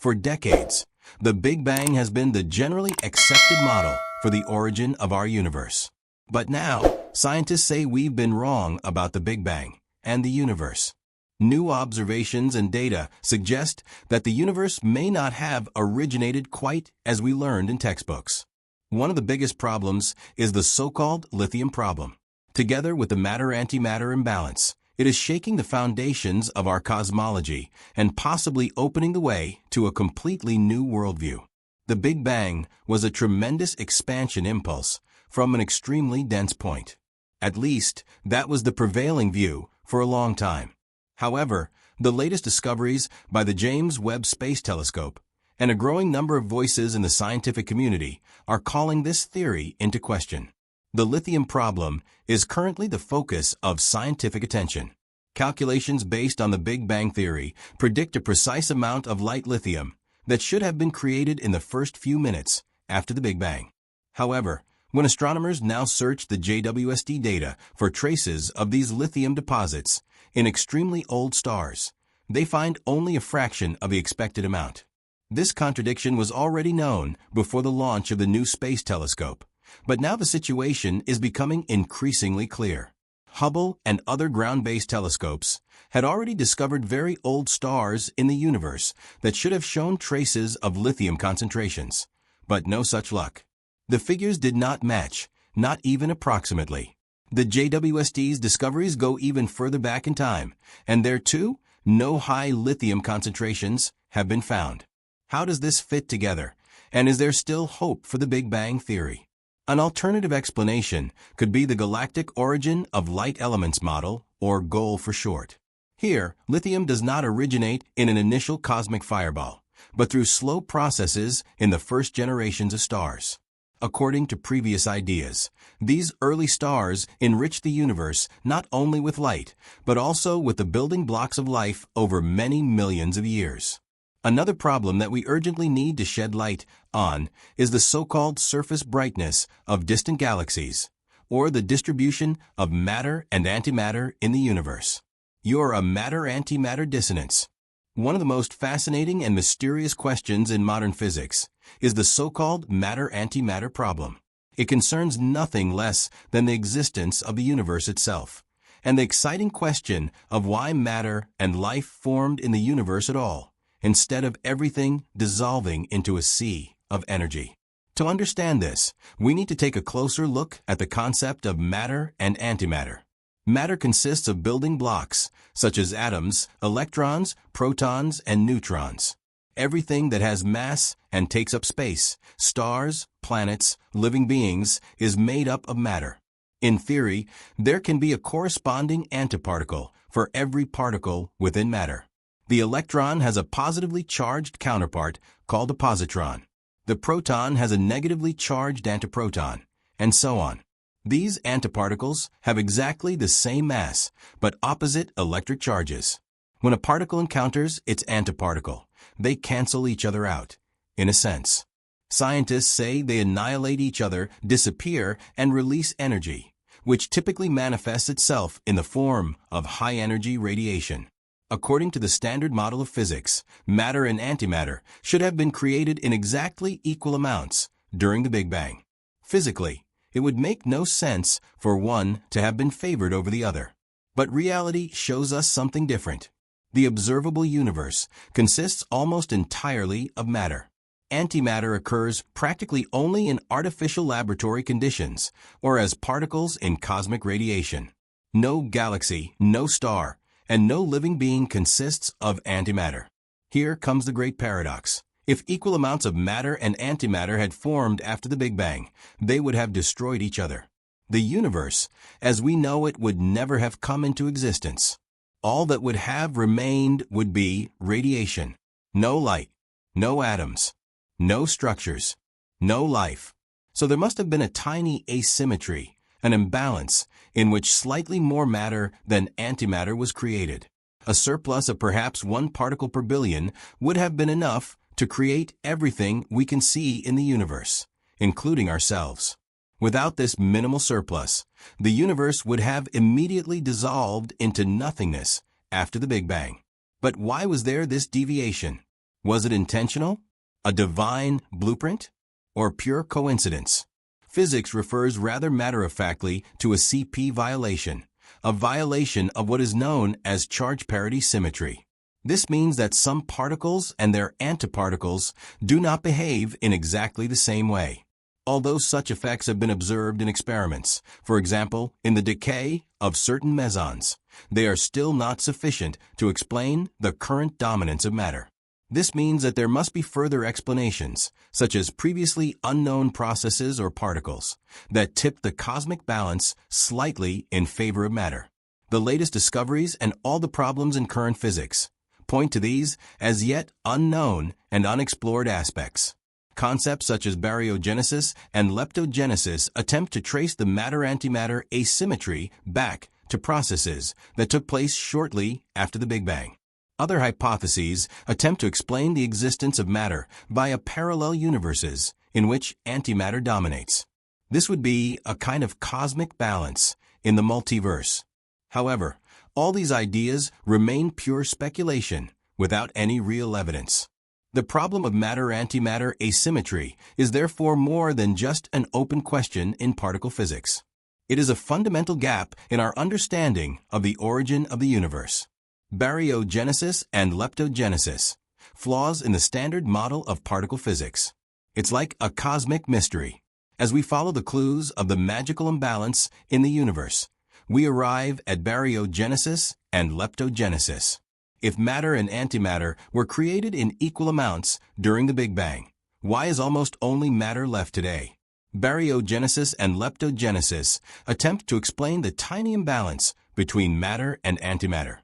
For decades, the Big Bang has been the generally accepted model for the origin of our universe. But now, scientists say we've been wrong about the Big Bang and the universe. New observations and data suggest that the universe may not have originated quite as we learned in textbooks. One of the biggest problems is the so-called lithium problem. Together with the matter-antimatter imbalance, it is shaking the foundations of our cosmology and possibly opening the way to a completely new worldview. The Big Bang was a tremendous expansion impulse from an extremely dense point. At least, that was the prevailing view for a long time. However, the latest discoveries by the James Webb Space Telescope and a growing number of voices in the scientific community are calling this theory into question. The lithium problem is currently the focus of scientific attention. Calculations based on the Big Bang theory predict a precise amount of light lithium that should have been created in the first few minutes after the Big Bang. However, when astronomers now search the JWST data for traces of these lithium deposits in extremely old stars, they find only a fraction of the expected amount. This contradiction was already known before the launch of the new space telescope, but now the situation is becoming increasingly clear. Hubble and other ground-based telescopes had already discovered very old stars in the universe that should have shown traces of lithium concentrations, but no such luck. The figures did not match, not even approximately. The JWST's discoveries go even further back in time, and there too, no high lithium concentrations have been found. How does this fit together, and is there still hope for the Big Bang theory? An alternative explanation could be the galactic origin of light elements model, or GOL for short. Here, lithium does not originate in an initial cosmic fireball, but through slow processes in the first generations of stars. According to previous ideas, these early stars enrich the universe not only with light, but also with the building blocks of life over many millions of years. Another problem that we urgently need to shed light on is the so-called surface brightness of distant galaxies, or the distribution of matter and antimatter in the universe. You're a matter-antimatter dissonance. One of the most fascinating and mysterious questions in modern physics is the so-called matter-antimatter problem. It concerns nothing less than the existence of the universe itself, and the exciting question of why matter and life formed in the universe at all, instead of everything dissolving into a sea of energy. To understand this, we need to take a closer look at the concept of matter and antimatter. Matter consists of building blocks, such as atoms, electrons, protons, and neutrons. Everything that has mass and takes up space, stars, planets, living beings, is made up of matter. In theory, there can be a corresponding antiparticle for every particle within matter. The electron has a positively charged counterpart called a positron. The proton has a negatively charged antiproton, and so on. These antiparticles have exactly the same mass, but opposite electric charges. When a particle encounters its antiparticle, they cancel each other out, in a sense. Scientists say they annihilate each other, disappear, and release energy, which typically manifests itself in the form of high-energy radiation. According to the standard model of physics, matter and antimatter should have been created in exactly equal amounts during the Big Bang. Physically, it would make no sense for one to have been favored over the other. But reality shows us something different. The observable universe consists almost entirely of matter. Antimatter occurs practically only in artificial laboratory conditions or as particles in cosmic radiation. No galaxy, no star, and no living being consists of antimatter. Here comes the great paradox. If equal amounts of matter and antimatter had formed after the Big Bang, they would have destroyed each other. The universe, as we know it, would never have come into existence. All that would have remained would be radiation. No light, no atoms, no structures, no life. So there must have been a tiny asymmetry, an imbalance, in which slightly more matter than antimatter was created. A surplus of perhaps 1 particle per billion would have been enough to create everything we can see in the universe, including ourselves. Without this minimal surplus, the universe would have immediately dissolved into nothingness after the Big Bang. But why was there this deviation? Was it intentional? A divine blueprint? Or pure coincidence? Physics refers rather matter-of-factly to a CP violation, a violation of what is known as charge parity symmetry. This means that some particles and their antiparticles do not behave in exactly the same way. Although such effects have been observed in experiments, for example, in the decay of certain mesons, they are still not sufficient to explain the current dominance of matter. This means that there must be further explanations, such as previously unknown processes or particles, that tip the cosmic balance slightly in favor of matter. The latest discoveries and all the problems in current physics point to these as yet unknown and unexplored aspects. Concepts such as baryogenesis and leptogenesis attempt to trace the matter-antimatter asymmetry back to processes that took place shortly after the Big Bang. Other hypotheses attempt to explain the existence of matter via parallel universes in which antimatter dominates. This would be a kind of cosmic balance in the multiverse. However, all these ideas remain pure speculation without any real evidence. The problem of matter-antimatter asymmetry is therefore more than just an open question in particle physics. It is a fundamental gap in our understanding of the origin of the universe. Baryogenesis and leptogenesis, flaws in the standard model of particle physics. It's like a cosmic mystery. As we follow the clues of the magical imbalance in the universe, we arrive at baryogenesis and leptogenesis. If matter and antimatter were created in equal amounts during the Big Bang, why is almost only matter left today? Baryogenesis and leptogenesis attempt to explain the tiny imbalance between matter and antimatter.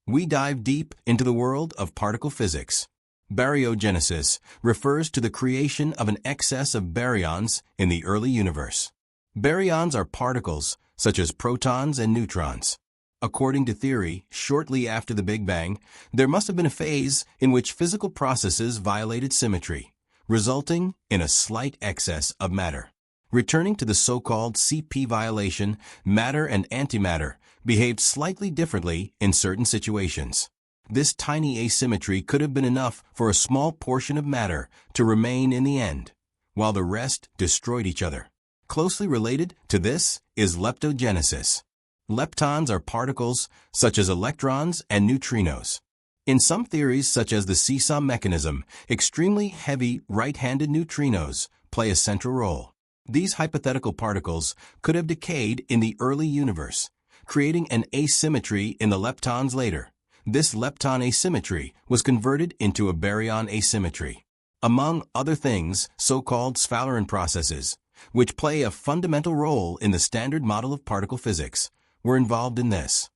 We dive deep into the world of particle physics. Baryogenesis refers to the creation of an excess of baryons in the early universe. Baryons are particles such as protons and neutrons. According to theory, shortly after the Big Bang, there must have been a phase in which physical processes violated symmetry, resulting in a slight excess of matter. Returning to the so-called CP violation, matter and antimatter behaved slightly differently in certain situations. This tiny asymmetry could have been enough for a small portion of matter to remain in the end, while the rest destroyed each other. Closely related to this is leptogenesis. Leptons are particles such as electrons and neutrinos. In some theories, such as the seesaw mechanism, extremely heavy right-handed neutrinos play a central role. These hypothetical particles could have decayed in the early universe, creating an asymmetry in the leptons later. This lepton asymmetry was converted into a baryon asymmetry. Among other things, so-called Sphaleron processes, which play a fundamental role in the standard model of particle physics, were involved in this.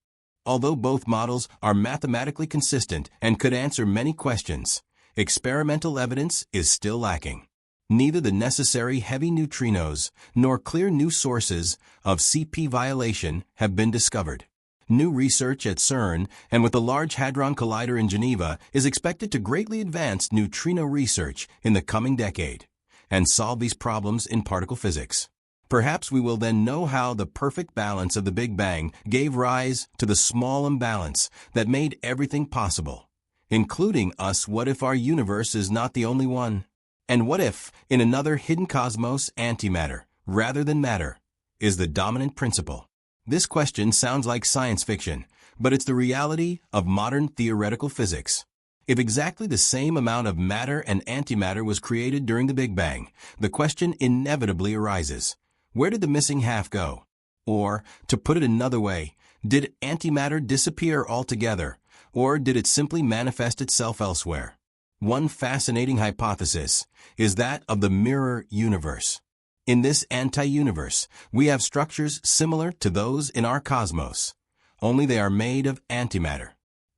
Although both models are mathematically consistent and could answer many questions, experimental evidence is still lacking. Neither the necessary heavy neutrinos nor clear new sources of CP violation have been discovered. New research at CERN and with the Large Hadron Collider in Geneva is expected to greatly advance neutrino research in the coming decade and solve these problems in particle physics. Perhaps we will then know how the perfect balance of the Big Bang gave rise to the small imbalance that made everything possible, including us. What if our universe is not the only one? And what if, in another hidden cosmos, antimatter, rather than matter, is the dominant principle? This question sounds like science fiction, but it's the reality of modern theoretical physics. If exactly the same amount of matter and antimatter was created during the Big Bang, the question inevitably arises: where did the missing half go? Or, to put it another way, did antimatter disappear altogether, or did it simply manifest itself elsewhere? One fascinating hypothesis is that of the mirror universe. In this anti-universe, we have structures similar to those in our cosmos, only they are made of antimatter.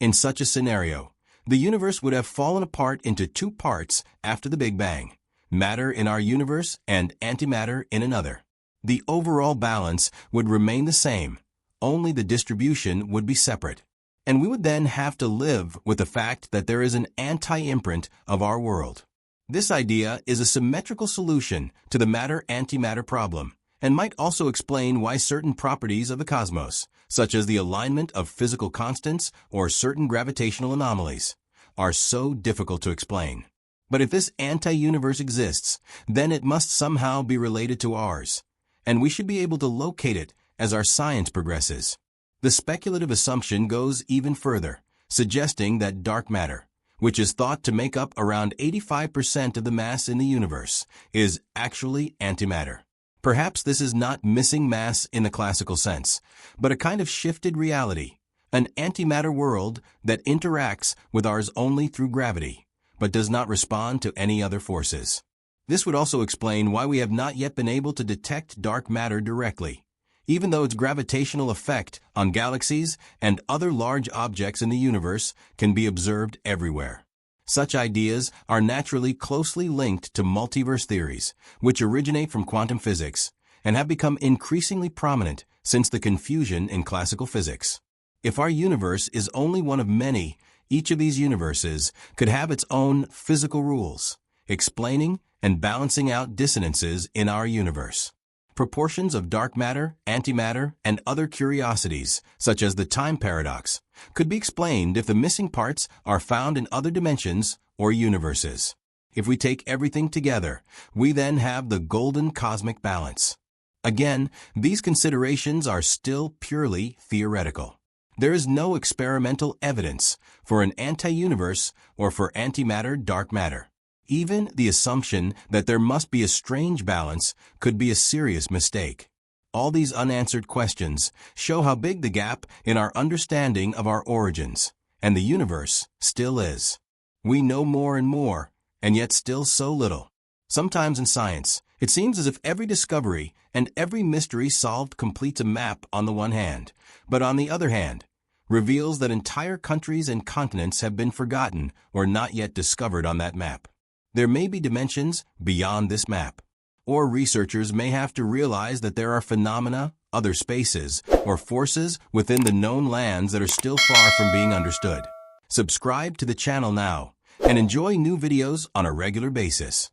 In such a scenario, the universe would have fallen apart into two parts after the Big Bang, matter in our universe and antimatter in another. The overall balance would remain the same, only the distribution would be separate. And we would then have to live with the fact that there is an anti-imprint of our world. This idea is a symmetrical solution to the matter-antimatter problem, and might also explain why certain properties of the cosmos, such as the alignment of physical constants or certain gravitational anomalies, are so difficult to explain. But if this anti-universe exists, then it must somehow be related to ours, and we should be able to locate it as our science progresses. The speculative assumption goes even further, suggesting that dark matter, which is thought to make up around 85% of the mass in the universe, is actually antimatter. Perhaps this is not missing mass in the classical sense, but a kind of shifted reality, an antimatter world that interacts with ours only through gravity, but does not respond to any other forces. This would also explain why we have not yet been able to detect dark matter directly, even though its gravitational effect on galaxies and other large objects in the universe can be observed everywhere. Such ideas are naturally closely linked to multiverse theories, which originate from quantum physics and have become increasingly prominent since the confusion in classical physics. If our universe is only one of many, each of these universes could have its own physical rules, explaining and balancing out dissonances in our universe. Proportions of dark matter, antimatter, and other curiosities, such as the time paradox, could be explained if the missing parts are found in other dimensions or universes. If we take everything together, we then have the golden cosmic balance. Again, these considerations are still purely theoretical. There is no experimental evidence for an anti-universe or for antimatter dark matter. Even the assumption that there must be a strange balance could be a serious mistake. All these unanswered questions show how big the gap in our understanding of our origins and the universe still is. We know more and more, and yet still so little. Sometimes in science, it seems as if every discovery and every mystery solved completes a map on the one hand, but on the other hand, reveals that entire countries and continents have been forgotten or not yet discovered on that map. There may be dimensions beyond this map, or researchers may have to realize that there are phenomena, other spaces, or forces within the known lands that are still far from being understood. Subscribe to the channel now and enjoy new videos on a regular basis.